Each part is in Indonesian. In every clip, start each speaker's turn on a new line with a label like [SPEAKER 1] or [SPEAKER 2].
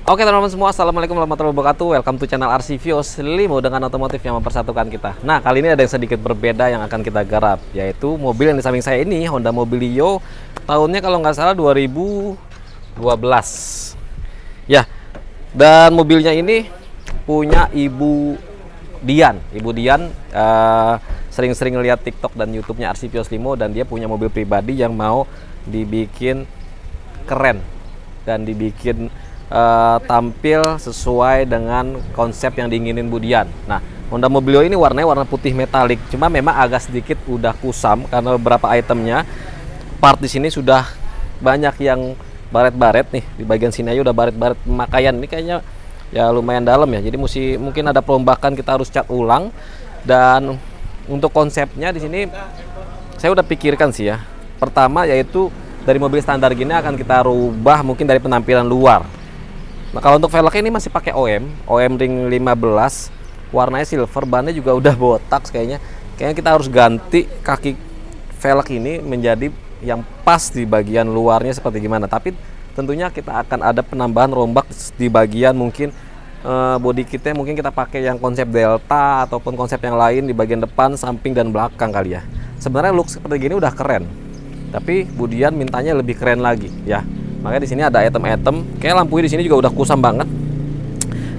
[SPEAKER 1] Oke teman-teman semua, assalamualaikum warahmatullahi wabarakatuh. Welcome to channel RC Vios Limo dengan otomotif yang mempersatukan kita. Nah, kali ini ada yang sedikit berbeda yang akan kita garap, yaitu mobil yang di samping saya ini Honda Mobilio. Tahunnya kalau nggak salah 2012. Ya, dan mobilnya ini punya Ibu Dian. Ibu Dian sering-sering lihat TikTok dan YouTube-nya RC Vios Limo, dan dia punya mobil pribadi yang mau dibikin keren dan dibikin tampil sesuai dengan konsep yang diinginin Bu Dian. Nah, Honda Mobilio ini warnanya warna putih metalik, cuma memang agak sedikit udah kusam karena beberapa itemnya part di sini sudah banyak yang baret-baret nih. Di bagian sini aja udah baret-baret pemakaian. Ini kayaknya ya lumayan dalam ya. Jadi mungkin ada perombakan, kita harus cat ulang. Dan untuk konsepnya di sini saya udah pikirkan sih ya. Pertama yaitu dari mobil standar gini akan kita rubah mungkin dari penampilan luar. Nah, kalau untuk velgnya ini masih pakai OM ring 15, warnanya silver, bannya juga udah botak kayaknya. Kayaknya kita harus ganti kaki velg ini menjadi yang pas di bagian luarnya seperti gimana. Tapi tentunya kita akan ada penambahan rombak di bagian mungkin body kitnya mungkin kita pakai yang konsep Delta ataupun konsep yang lain di bagian depan, samping dan belakang kali ya. Sebenarnya look seperti gini udah keren, tapi Bu Dian mintanya lebih keren lagi ya. Makanya di sini ada item-item. Kayak lampunya di sini juga udah kusam banget.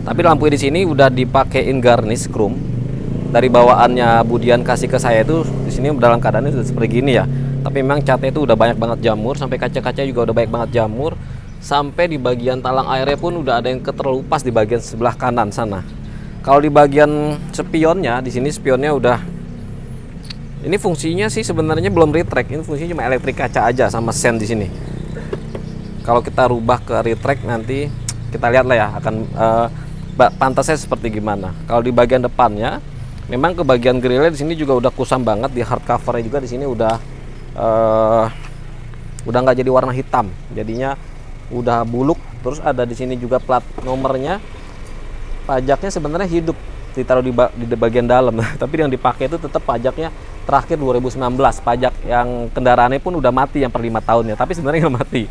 [SPEAKER 1] Tapi lampunya di sini udah dipakein garnish chrome. Dari bawaannya Bu Dian kasih ke saya itu di sini dalam keadaan sudah seperti gini ya. Tapi memang catnya itu udah banyak banget jamur, sampai kaca-kaca juga udah banyak banget jamur. Sampai di bagian talang airnya pun udah ada yang keterlupas di bagian sebelah kanan sana. Kalau di bagian spionnya, di sini spionnya udah, ini fungsinya sih sebenarnya belum retract. Ini fungsinya cuma elektrik kaca aja sama sen di sini. Kalau kita rubah ke retract nanti kita lihat lah ya akan pantasnya seperti gimana. Kalau di bagian depannya, memang ke bagian grillnya di sini juga udah kusam banget. Di hardcovernya juga di sini udah nggak jadi warna hitam, jadinya udah buluk. Terus ada di sini juga plat nomornya. Pajaknya sebenarnya hidup ditaruh di bagian dalam, tapi yang dipakai itu tetap pajaknya terakhir 2019. Pajak yang kendaraannya pun udah mati yang per 5 tahunnya, tapi sebenarnya nggak mati.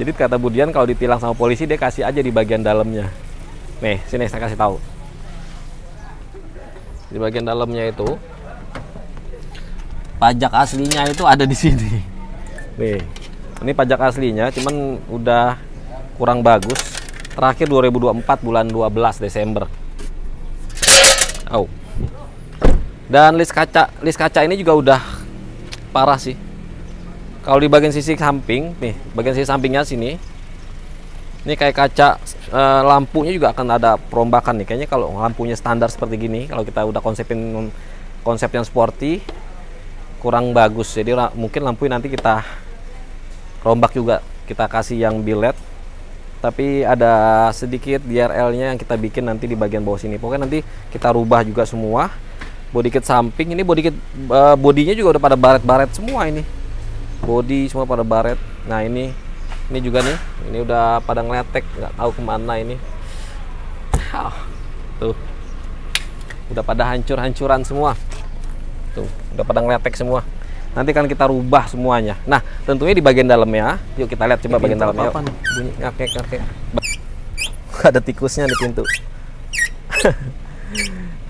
[SPEAKER 1] Jadi kata Bu Dian kalau ditilang sama polisi dia kasih aja di bagian dalamnya. Nih, sini saya kasih tahu. Di bagian dalamnya itu pajak aslinya itu ada di sini. Nih, ini pajak aslinya, cuman udah kurang bagus. Terakhir 2024 bulan 12 Desember. Oh. Dan list kaca ini juga udah parah sih. Kalau di bagian sisi samping, nih, bagian sisi sampingnya sini, ini kayak kaca, lampunya juga akan ada perombakan nih. Kayaknya kalau lampunya standar seperti gini, kalau kita udah konsepin konsep yang sporty, kurang bagus. Jadi mungkin lampunya nanti kita rombak juga, kita kasih yang biled. Tapi ada sedikit DRL-nya yang kita bikin nanti di bagian bawah sini. Pokoknya nanti kita rubah juga semua. Body kit samping ini bodinya juga udah pada baret-baret semua ini. Body semua pada baret. Nah ini juga nih, ini udah pada ngeletek, nggak tahu kemana ini. Tuh, udah pada hancur-hancuran semua. Tuh, udah pada ngeletek semua. Nanti kan kita rubah semuanya. Nah, tentunya di bagian dalamnya, yuk kita lihat coba bagian dalamnya. Apa nih? Bunyi kakek. Ada tikusnya di pintu.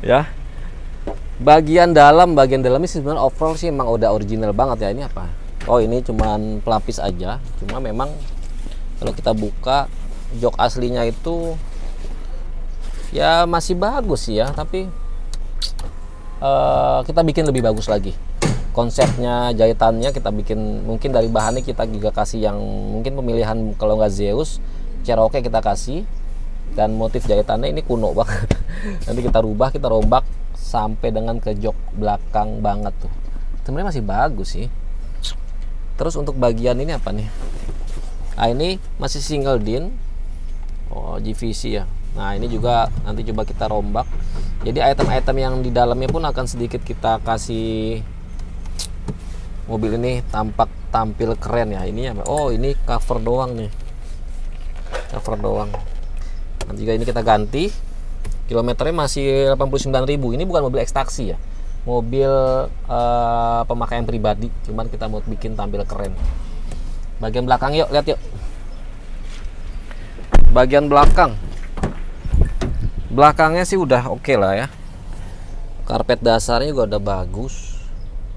[SPEAKER 1] Ya. Bagian dalamnya sebenarnya overall sih emang udah original banget ya. Ini apa? Oh, ini cuman pelapis aja. Cuma memang kalau kita buka jok aslinya itu ya masih bagus sih ya, tapi kita bikin lebih bagus lagi. Konsepnya, jahitannya kita bikin mungkin dari bahannya kita juga kasih yang mungkin pemilihan, kalau nggak Zeus, Cherokee kita kasih. Dan motif jahitannya ini kuno banget. Nanti kita rubah, kita rombak sampai dengan ke jok belakang banget tuh. Sebenarnya masih bagus sih. Terus untuk bagian ini apa nih? Nah, ini masih single din. Oh, GVC ya. Nah, ini juga nanti coba kita rombak. Jadi item-item yang di dalamnya pun akan sedikit kita kasih mobil ini tampil keren ya. Ini apa? Oh, ini cover doang nih. Cover doang. Nanti juga ini kita ganti. Kilometernya masih 89.000. Ini bukan mobil ekstraksi ya. Mobil pemakaian pribadi, cuman kita mau bikin tampil keren. Bagian belakang yuk, lihat yuk. Bagian belakang Belakangnya sih udah oke lah ya. Karpet dasarnya juga udah bagus.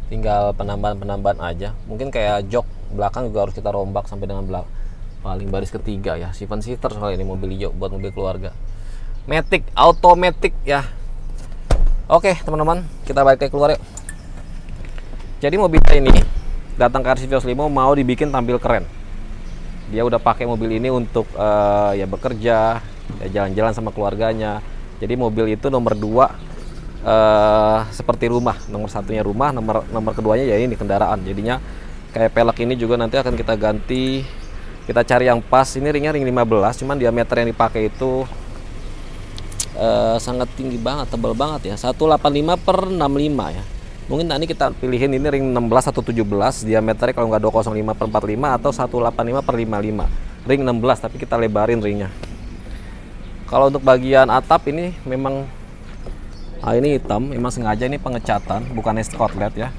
[SPEAKER 1] Tinggal penambahan-penambahan aja. Mungkin kayak jok belakang juga harus kita rombak sampai dengan paling baris ketiga ya. 7-seater soalnya ini mobil hijau buat mobil keluarga. Matic, automatic ya. Oke teman-teman, kita balik ke keluar yuk. Jadi mobilnya ini datang ke RC Vios Limo mau dibikin tampil keren. Dia udah pakai mobil ini untuk ya bekerja, ya jalan-jalan sama keluarganya. Jadi mobil itu nomor 2 seperti rumah. Nomor satunya rumah, nomor keduanya ya ini kendaraan. Jadinya kayak pelek ini juga nanti akan kita ganti. Kita cari yang pas. Ini ringnya ring 15, cuman diameter yang dipakai itu sangat tinggi banget, tebal banget ya, 185/65 ya. Mungkin tadi kita pilihin ini ring 16 atau 17, diameternya kalau nggak 205/45 atau 185/55, ring 16 tapi kita lebarin ringnya. Kalau untuk bagian atap ini memang ini hitam, memang sengaja ini pengecatan, bukan Scotland ya.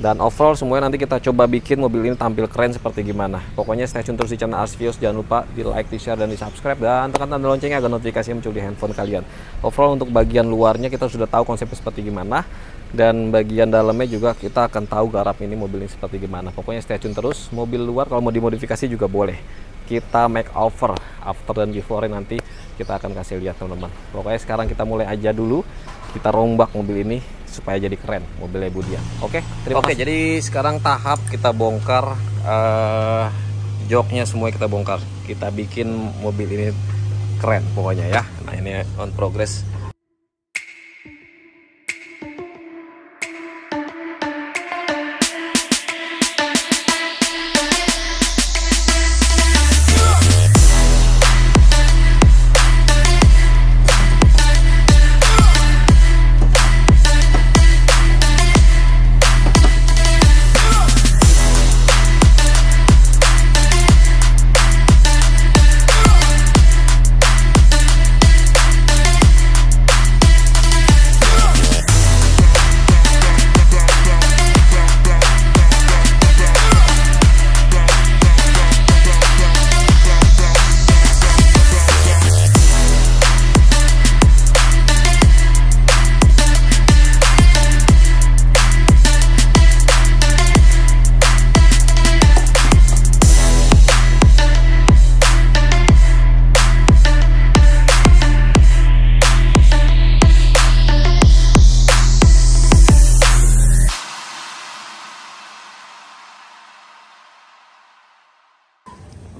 [SPEAKER 1] Dan overall semuanya nanti kita coba bikin mobil ini tampil keren seperti gimana. Pokoknya stay tune terus di channel RC Vios. Jangan lupa di like, di share, dan di subscribe. Dan tekan tanda loncengnya agar notifikasi muncul di handphone kalian. Overall untuk bagian luarnya kita sudah tahu konsepnya seperti gimana. Dan bagian dalamnya juga kita akan tahu garap ini mobil ini seperti gimana. Pokoknya stay tune terus. Mobil luar kalau mau dimodifikasi juga boleh. Kita make over after dan before nanti kita akan kasih lihat teman-teman. Pokoknya sekarang kita mulai aja dulu. Kita rombak mobil ini supaya jadi keren mobilnya Budian. Oke, terima kasih. Jadi sekarang tahap kita bongkar joknya, semua kita bongkar. Kita bikin mobil ini keren pokoknya ya. Nah ini on progress.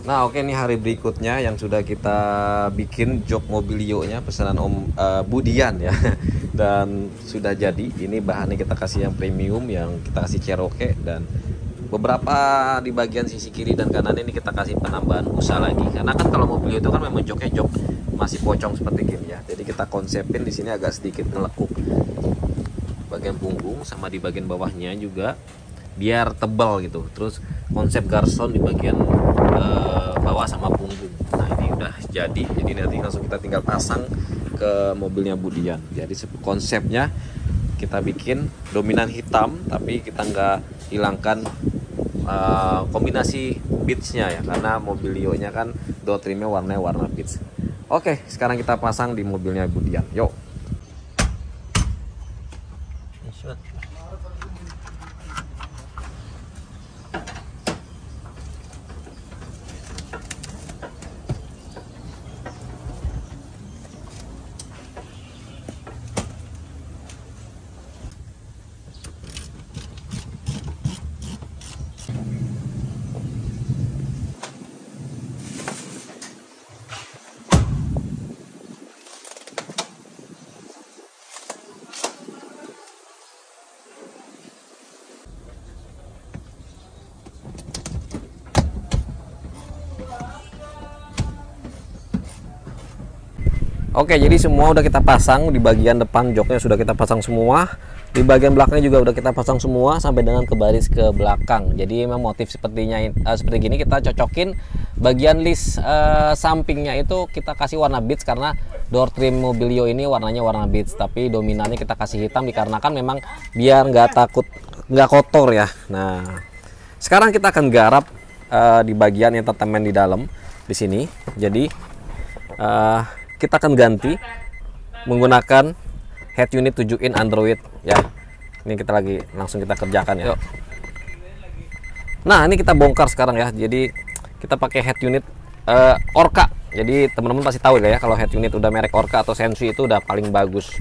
[SPEAKER 1] Nah oke, ini hari berikutnya yang sudah kita bikin jok mobilio-nya pesanan Om Budian ya. Dan sudah jadi. Ini bahannya kita kasih yang premium, yang kita kasih Cherokee, dan beberapa di bagian sisi kiri dan kanan ini kita kasih penambahan busa lagi. Karena kan kalau mobilio itu kan memang joknya jok masih pocong seperti gini ya. Jadi kita konsepin di sini agak sedikit ngelekuk bagian punggung sama di bagian bawahnya juga biar tebal gitu. Terus konsep garson di bagian bawah sama punggung. Nah ini udah jadi nanti langsung kita tinggal pasang ke mobilnya Budian. Jadi konsepnya kita bikin dominan hitam tapi kita nggak hilangkan kombinasi beatsnya ya, karena mobilio-nya kan door trimnya warna beats. Oke, sekarang kita pasang di mobilnya Budian. Yuk. Oke, jadi semua udah kita pasang. Di bagian depan joknya sudah kita pasang semua, di bagian belakangnya juga udah kita pasang semua sampai dengan ke baris ke belakang. Jadi memang motif sepertinya seperti gini kita cocokin. Bagian list sampingnya itu kita kasih warna beige karena door trim mobilio ini warnanya warna beige, tapi dominannya kita kasih hitam dikarenakan memang biar nggak kotor ya. Nah sekarang kita akan garap di bagian entertainment di dalam di sini. Jadi kita akan ganti menggunakan head unit 7 in Android ya. Ini kita langsung kita kerjakan ya. Yuk. Nah, ini kita bongkar sekarang ya. Jadi kita pakai head unit Orca. Jadi teman-teman pasti tahu ya kalau head unit udah merek Orca atau Sensui itu udah paling bagus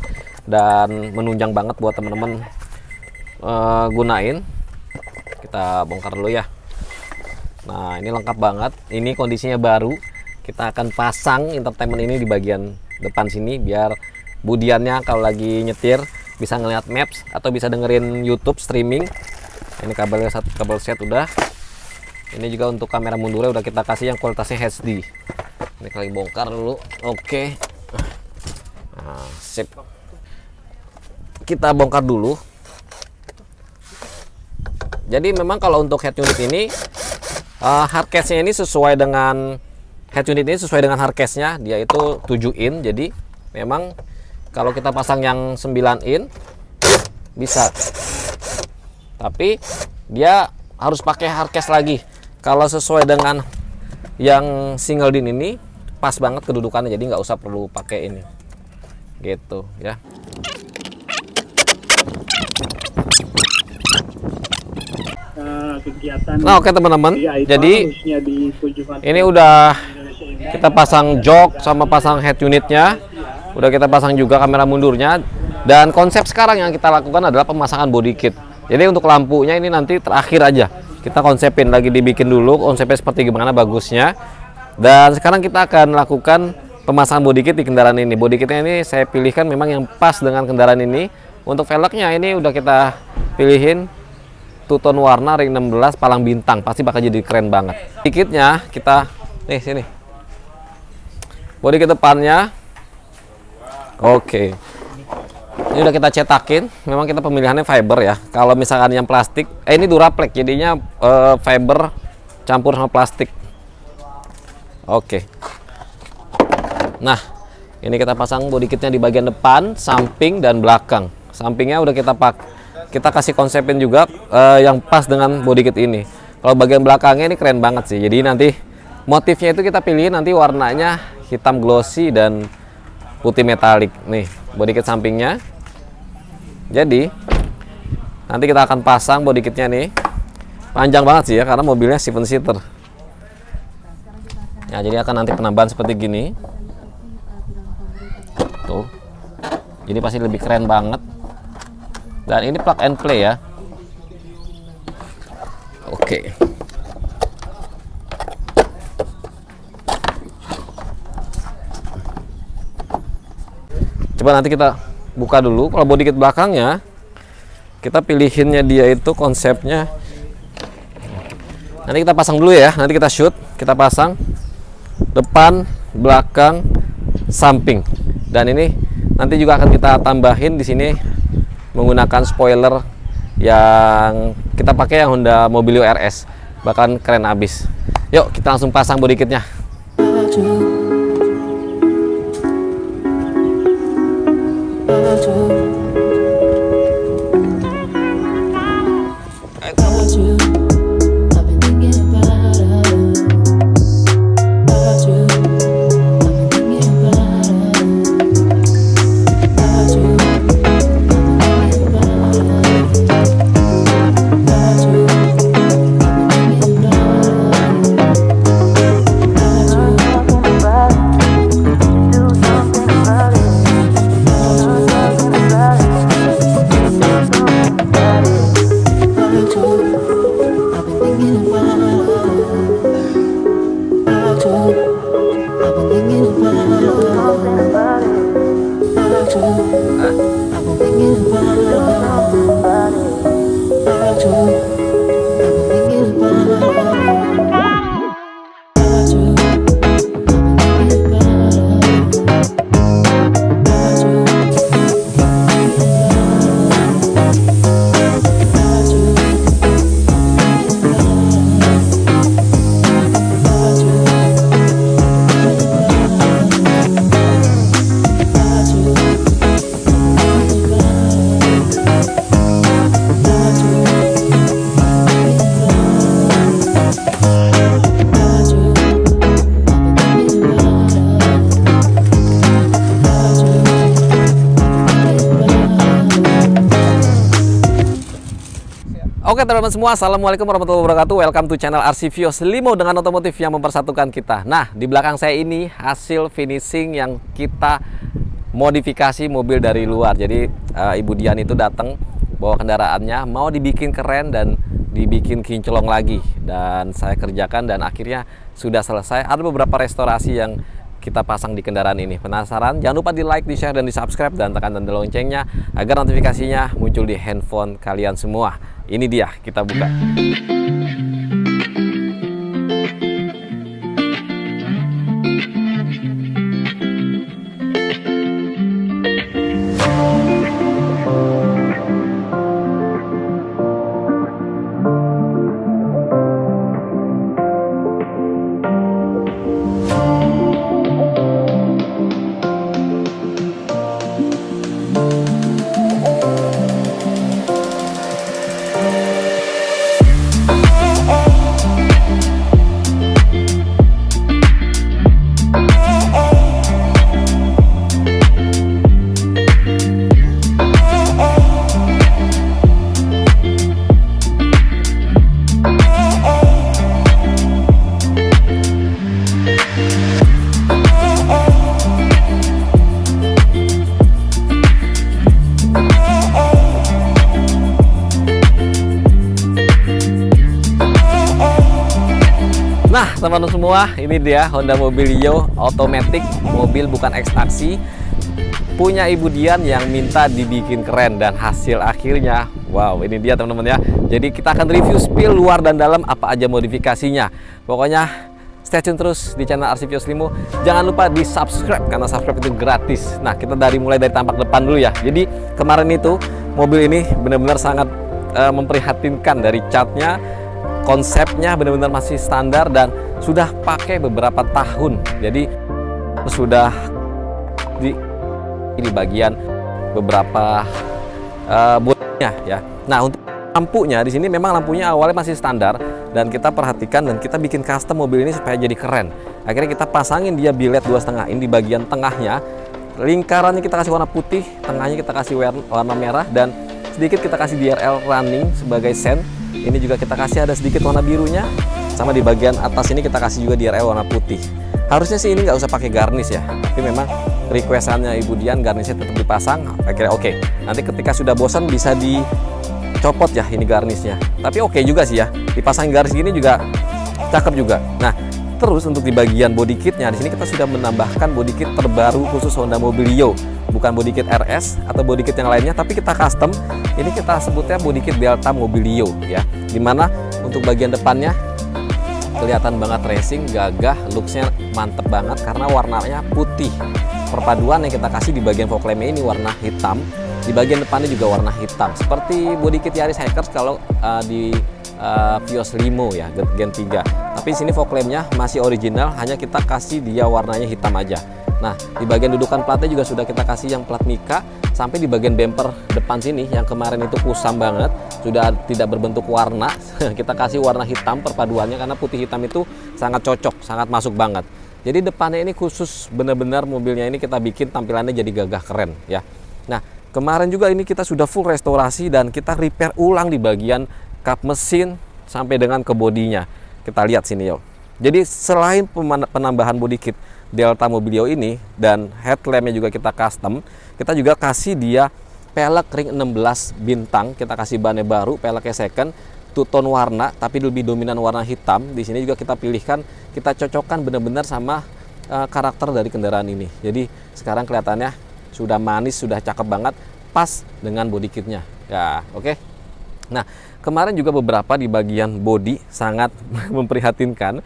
[SPEAKER 1] dan menunjang banget buat teman-teman gunain. Kita bongkar dulu ya. Nah, ini lengkap banget. Ini kondisinya baru. Kita akan pasang entertainment ini di bagian depan sini biar budiannya kalau lagi nyetir bisa ngeliat maps atau bisa dengerin YouTube streaming. Ini kabelnya satu kabel set udah. Ini juga untuk kamera mundurnya udah kita kasih yang kualitasnya HD. Ini kali bongkar dulu. Oke. Nah, sip. Kita bongkar dulu. Jadi memang kalau untuk head unit ini hardcase-nya ini sesuai dengan hardcase-nya, dia itu 7 in. Jadi memang kalau kita pasang yang 9 in bisa, tapi dia harus pakai hardcase lagi. Kalau sesuai dengan yang single din ini pas banget kedudukannya, jadi nggak usah perlu pakai ini gitu ya. Nah, oke teman-teman, jadi ini udah kita pasang jok sama pasang head unitnya, udah kita pasang juga kamera mundurnya, dan konsep sekarang yang kita lakukan adalah pemasangan body kit. Jadi untuk lampunya ini nanti terakhir aja kita konsepin, lagi dibikin dulu konsepnya seperti gimana bagusnya. Dan sekarang kita akan lakukan pemasangan body kit di kendaraan ini. Body kitnya ini saya pilihkan memang yang pas dengan kendaraan ini. Untuk velgnya ini udah kita pilihin two-tone warna ring 16 palang bintang, pasti bakal jadi keren banget. Body kitnya kita nih sini. Body kit depannya oke. Ini udah kita cetakin, memang kita pemilihannya fiber ya. Kalau misalkan yang plastik, ini Duraplex, jadinya fiber campur sama plastik. Oke. Nah, ini kita pasang body kitnya di bagian depan, samping dan belakang. Sampingnya udah kita kasih konsepin juga yang pas dengan body kit ini. Kalau bagian belakangnya ini keren banget sih. Jadi nanti motifnya itu kita pilih nanti warnanya hitam glossy dan putih metalik. Nih, body kit sampingnya. Jadi nanti kita akan pasang body kitnya nih. Panjang banget sih ya karena mobilnya 7 seater. Nah, jadi akan nanti penambahan seperti gini. Tuh. Jadi pasti lebih keren banget. Dan ini plug and play ya. Oke. Coba nanti kita buka dulu. Kalau body kit belakangnya kita pilihinnya dia itu konsepnya. Nanti kita pasang dulu ya. Nanti kita shoot, kita pasang depan, belakang, samping. Dan ini nanti juga akan kita tambahin di sini menggunakan spoiler yang kita pakai yang Honda Mobilio RS. Bahkan keren abis. Yuk kita langsung pasang body kitnya. Oke teman-teman semua, assalamualaikum warahmatullahi wabarakatuh. Welcome to channel RC Limo dengan otomotif yang mempersatukan kita. Nah, di belakang saya ini hasil finishing yang kita modifikasi mobil dari luar. Jadi Ibu Dian itu datang bawa kendaraannya, mau dibikin keren dan dibikin kinclong lagi. Dan saya kerjakan dan akhirnya sudah selesai. Ada beberapa restorasi yang kita pasang di kendaraan ini. Penasaran? Jangan lupa di like, di share, dan di subscribe, dan tekan tanda loncengnya agar notifikasinya muncul di handphone kalian semua. Ini dia, kita buka. Nah teman-teman semua, ini dia Honda Mobilio Automatic, mobil bukan ekstraksi, punya Ibu Dian yang minta dibikin keren. Dan hasil akhirnya, wow, ini dia teman-teman ya. Jadi kita akan review spill luar dan dalam apa aja modifikasinya. Pokoknya stay tune terus di channel RC Limo. Jangan lupa di subscribe karena subscribe itu gratis. Nah kita mulai dari tampak depan dulu ya. Jadi kemarin itu mobil ini benar-benar sangat memprihatinkan. Dari catnya, konsepnya benar-benar masih standar dan sudah pakai beberapa tahun. Jadi sudah di bagian beberapa bodinya ya. Nah untuk lampunya di sini memang lampunya awalnya masih standar dan kita perhatikan dan kita bikin custom mobil ini supaya jadi keren. Akhirnya kita pasangin dia bilet 2,5 in di bagian tengahnya. Lingkarannya kita kasih warna putih, tengahnya kita kasih warna merah dan sedikit kita kasih DRL running sebagai sen. Ini juga kita kasih ada sedikit warna birunya, sama di bagian atas ini kita kasih juga DRL warna putih. Harusnya sih ini nggak usah pakai garnish ya, tapi memang requestannya Ibu Dian garnishnya tetap dipasang. Akhirnya oke. Nanti ketika sudah bosan bisa dicopot ya ini garnishnya. Tapi oke juga sih ya, dipasang garnish gini juga cakep juga. Nah terus untuk di bagian body kitnya, di sini kita sudah menambahkan body kit terbaru khusus Honda Mobilio. Bukan body kit RS atau body kit yang lainnya, tapi kita custom. Ini kita sebutnya body kit Delta Mobilio ya. Dimana untuk bagian depannya kelihatan banget racing, gagah, looksnya mantep banget karena warnanya putih. Perpaduan yang kita kasih di bagian fog lamp ini warna hitam, di bagian depannya juga warna hitam. Seperti body kit Yaris Hikers kalau di Vios Limo ya, Gen 3. Tapi di sini fog lampnya masih original, hanya kita kasih dia warnanya hitam aja. Nah, di bagian dudukan platnya juga sudah kita kasih yang plat Mika. Sampai di bagian bumper depan sini yang kemarin itu kusam banget, sudah tidak berbentuk warna. Kita kasih warna hitam perpaduannya karena putih hitam itu sangat cocok, sangat masuk banget. Jadi depannya ini khusus benar-benar mobilnya ini kita bikin tampilannya jadi gagah keren ya. Nah, kemarin juga ini kita sudah full restorasi dan kita repair ulang di bagian kap mesin sampai dengan ke bodinya. Kita lihat sini yo. Jadi selain penambahan body kit Delta Mobilio ini dan headlampnya juga kita custom, kita juga kasih dia pelek ring 16 bintang. Kita kasih bannya baru, peleknya second, two-tone warna tapi lebih dominan warna hitam. Di sini juga kita pilihkan, kita cocokkan benar-benar sama karakter dari kendaraan ini. Jadi sekarang kelihatannya sudah manis, sudah cakep banget, pas dengan body kitnya ya. Oke. Nah kemarin juga beberapa di bagian body sangat memprihatinkan.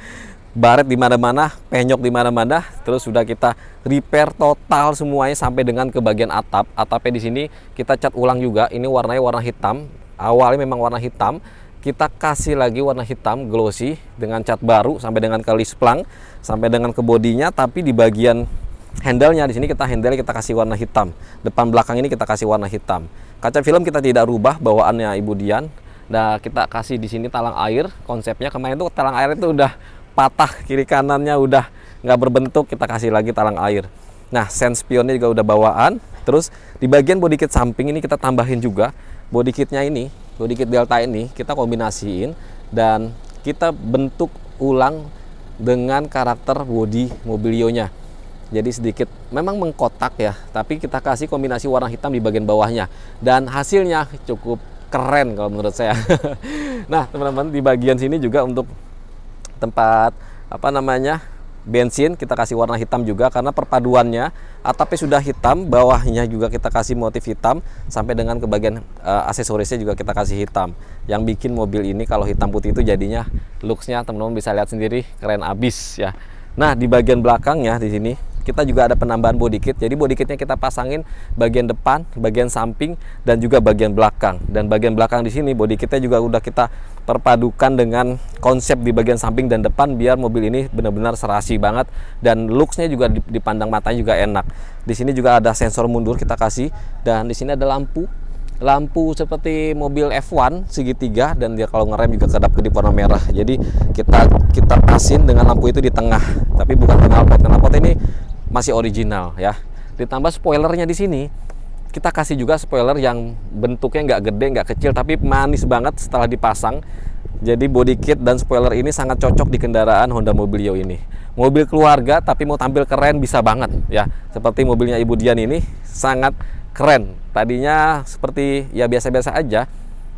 [SPEAKER 1] Baret di mana-mana, penyok di mana-mana, terus sudah kita repair total semuanya sampai dengan ke bagian atap. Atapnya di sini kita cat ulang juga. Ini warnanya warna hitam. Awalnya memang warna hitam. Kita kasih lagi warna hitam glossy dengan cat baru sampai dengan ke lisplang, sampai dengan ke bodinya. Tapi di bagian handle-nya di sini kita kasih warna hitam. Depan belakang ini kita kasih warna hitam. Kaca film kita tidak rubah bawaannya Ibu Dian. Nah, kita kasih di sini talang air. Konsepnya kemarin tuh talang air itu udah patah, kiri kanannya udah nggak berbentuk, kita kasih lagi talang air. Nah, sen spionnya juga udah bawaan. Terus di bagian body kit samping ini kita tambahin juga body kitnya ini body kit Delta ini kita kombinasiin dan kita bentuk ulang dengan karakter bodi Mobilio-nya. Jadi sedikit memang mengkotak ya, tapi kita kasih kombinasi warna hitam di bagian bawahnya dan hasilnya cukup keren kalau menurut saya. Nah, teman-teman, di bagian sini juga untuk tempat bensin kita kasih warna hitam juga karena perpaduannya atapnya sudah hitam, bawahnya juga kita kasih motif hitam sampai dengan ke bagian aksesorisnya juga kita kasih hitam. Yang bikin mobil ini kalau hitam putih itu jadinya looksnya teman-teman bisa lihat sendiri keren abis ya. Nah, di bagian belakangnya di sini kita juga ada penambahan body kit. Jadi body kitnya kita pasangin bagian depan, bagian samping, dan juga bagian belakang. Dan bagian belakang di sini body kitnya juga udah kita perpadukan dengan konsep di bagian samping dan depan biar mobil ini benar-benar serasi banget dan looksnya juga dipandang matanya juga enak. Di sini juga ada sensor mundur kita kasih dan di sini ada lampu seperti mobil F1 segitiga dan dia kalau ngerem juga kedap-kedip warna merah. Jadi kita pasin dengan lampu itu di tengah, tapi bukan knalpot. Knalpot ini masih original ya. Ditambah spoilernya di sini kita kasih juga spoiler yang bentuknya nggak gede nggak kecil tapi manis banget setelah dipasang. Jadi body kit dan spoiler ini sangat cocok di kendaraan Honda Mobilio ini. Mobil keluarga tapi mau tampil keren bisa banget ya. Seperti mobilnya Ibu Dian ini sangat keren. Tadinya seperti ya biasa-biasa aja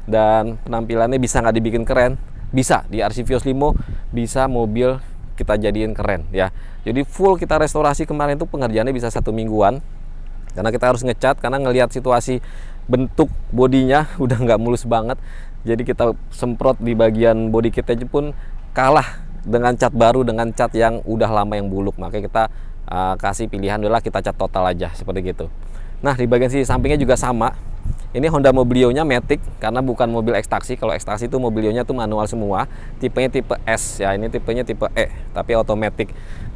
[SPEAKER 1] dan penampilannya bisa nggak dibikin keren, bisa di RC Vios Limo bisa mobil kita jadiin keren ya. Jadi full kita restorasi kemarin itu pengerjaannya bisa 1 mingguan karena kita harus ngecat karena ngelihat situasi bentuk bodinya udah nggak mulus banget. Jadi kita semprot di bagian body kitnya pun kalah dengan cat baru dengan cat yang udah lama yang buluk. Makanya kita kasih pilihan adalah kita cat total aja seperti gitu. Nah, di bagian sisi sampingnya juga sama. Ini Honda Mobilio-nya Matic karena bukan mobil ekstraksi. Kalau ekstraksi itu Mobilio-nya tuh manual semua. Tipenya tipe S ya, ini tipenya tipe E, tapi otomatis.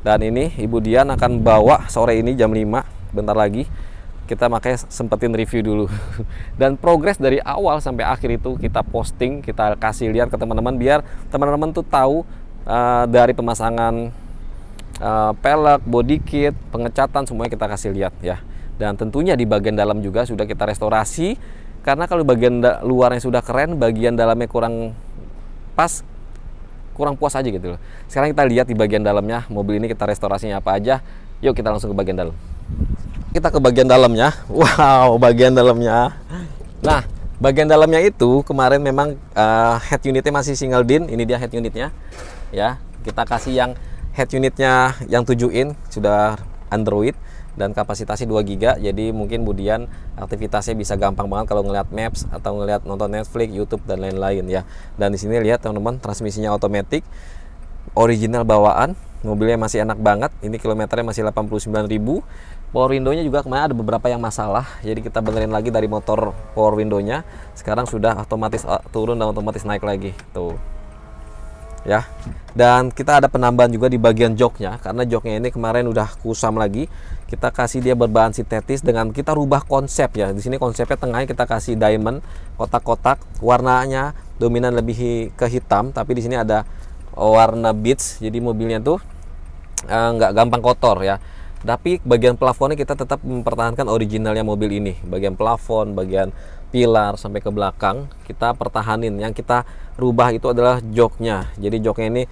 [SPEAKER 1] Dan ini Ibu Dian akan bawa sore ini jam 5, bentar lagi. Kita makanya sempetin review dulu. Dan progres dari awal sampai akhir itu kita posting, kita kasih lihat ke teman-teman biar teman-teman tuh tahu dari pemasangan pelek, body kit, pengecatan semuanya kita kasih lihat ya. Dan tentunya di bagian dalam juga sudah kita restorasi karena kalau bagian luarnya sudah keren, bagian dalamnya kurang pas, kurang puas aja gitu loh. Sekarang kita lihat di bagian dalamnya mobil ini kita restorasinya apa aja. Yuk kita langsung ke bagian dalam. Kita ke bagian dalamnya. Wow, bagian dalamnya. Nah, bagian dalamnya itu kemarin memang head unitnya masih single din. Ini dia head unitnya ya. Kita kasih yang head unitnya yang 7 in sudah Android dan kapasitasnya 2 GB. Jadi mungkin Budian aktivitasnya bisa gampang banget kalau ngeliat maps atau ngeliat nonton Netflix, YouTube dan lain-lain ya. Dan di sini lihat teman-teman, transmisinya otomatis, original bawaan, mobilnya masih enak banget. Ini kilometernya masih 89.000. Power window-nya juga kemarin ada beberapa yang masalah. Jadi kita benerin lagi dari motor power window-nya. Sekarang sudah otomatis turun dan otomatis naik lagi. Tuh. Ya. Dan kita ada penambahan juga di bagian joknya karena joknya ini kemarin udah kusam lagi. Kita kasih dia berbahan sintetis dengan kita rubah konsep ya. Di sini konsepnya tengahnya kita kasih diamond, kotak-kotak, warnanya dominan lebih ke hitam, tapi di sini ada warna beige. Jadi mobilnya tuh nggak gampang kotor ya. Tapi bagian plafonnya kita tetap mempertahankan originalnya mobil ini. Bagian plafon, bagian pilar sampai ke belakang kita pertahanin. Yang kita rubah itu adalah joknya. Jadi joknya ini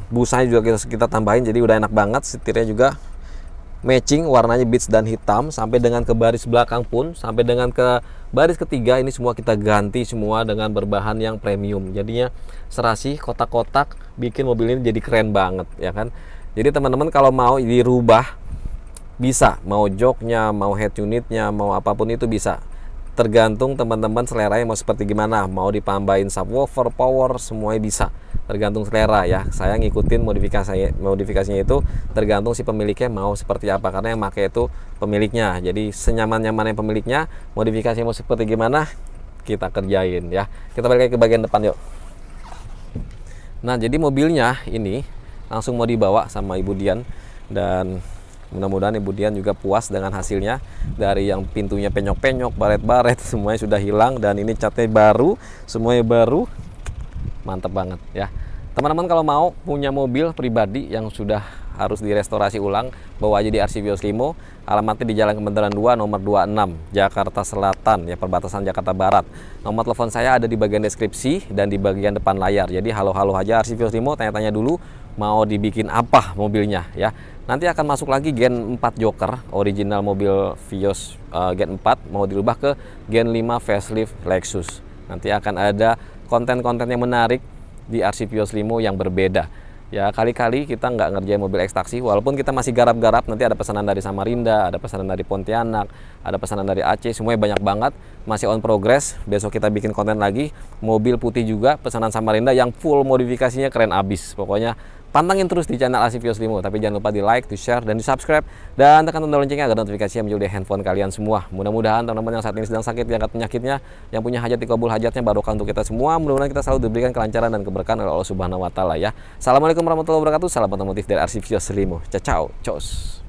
[SPEAKER 1] busanya juga kita tambahin jadi udah enak banget. Setirnya juga matching warnanya beige dan hitam sampai dengan ke baris belakang pun sampai dengan ke baris ketiga ini semua kita ganti semua dengan berbahan yang premium. Jadinya serasi kotak-kotak bikin mobil ini jadi keren banget ya kan. Jadi teman-teman kalau mau dirubah bisa, mau joknya, mau head unitnya, mau apapun itu bisa. Tergantung teman-teman seleranya mau seperti gimana, mau ditambahin subwoofer, power, semuanya bisa. Tergantung selera ya. Saya ngikutin modifikasinya itu tergantung si pemiliknya mau seperti apa karena yang pakai itu pemiliknya. Jadi senyaman-nyamannya pemiliknya, modifikasinya mau seperti gimana kita kerjain ya. Kita balik lagi ke bagian depan yuk. Nah, jadi mobilnya ini langsung mau dibawa sama Ibu Dian dan mudah-mudahan Ibu Dian juga puas dengan hasilnya. Dari yang pintunya penyok-penyok, baret-baret semuanya sudah hilang dan ini catnya baru, semuanya baru. Mantap banget ya. Teman-teman kalau mau punya mobil pribadi yang sudah harus direstorasi ulang, bawa aja di RC Vios Limo. Alamatnya di Jalan Kementerian 2 nomor 26 Jakarta Selatan, ya, perbatasan Jakarta Barat. Nomor telepon saya ada di bagian deskripsi dan di bagian depan layar. Jadi halo-halo aja RC Vios Limo, tanya-tanya dulu mau dibikin apa mobilnya, ya. Nanti akan masuk lagi Gen 4 Joker, original mobil Vios Gen 4 mau dirubah ke Gen 5 facelift Lexus. Nanti akan ada konten-konten yang menarik di RC Vios Limo yang berbeda. Ya, kali-kali kita nggak ngerjain mobil ekstraksi, walaupun kita masih garap-garap. Nanti ada pesanan dari Samarinda, ada pesanan dari Pontianak, ada pesanan dari Aceh, semuanya banyak banget, masih on progress. Besok kita bikin konten lagi, mobil putih juga, pesanan Samarinda yang full modifikasinya keren abis. Pokoknya pantengin terus di channel RC Vios Limo, tapi jangan lupa di like, di share, dan di subscribe, dan tekan tombol loncengnya agar notifikasinya muncul di handphone kalian semua. Mudah-mudahan teman-teman yang saat ini sedang sakit diangkat penyakitnya, yang punya hajat dikabul hajatnya, barokah untuk kita semua. Mudah-mudahan kita selalu diberikan kelancaran dan keberkahan oleh Allah Subhanahu wa Ta'ala, ya. Assalamualaikum warahmatullahi wabarakatuh. Salam otomotif dari RC Vios Limo. Ciao, ciao, cos.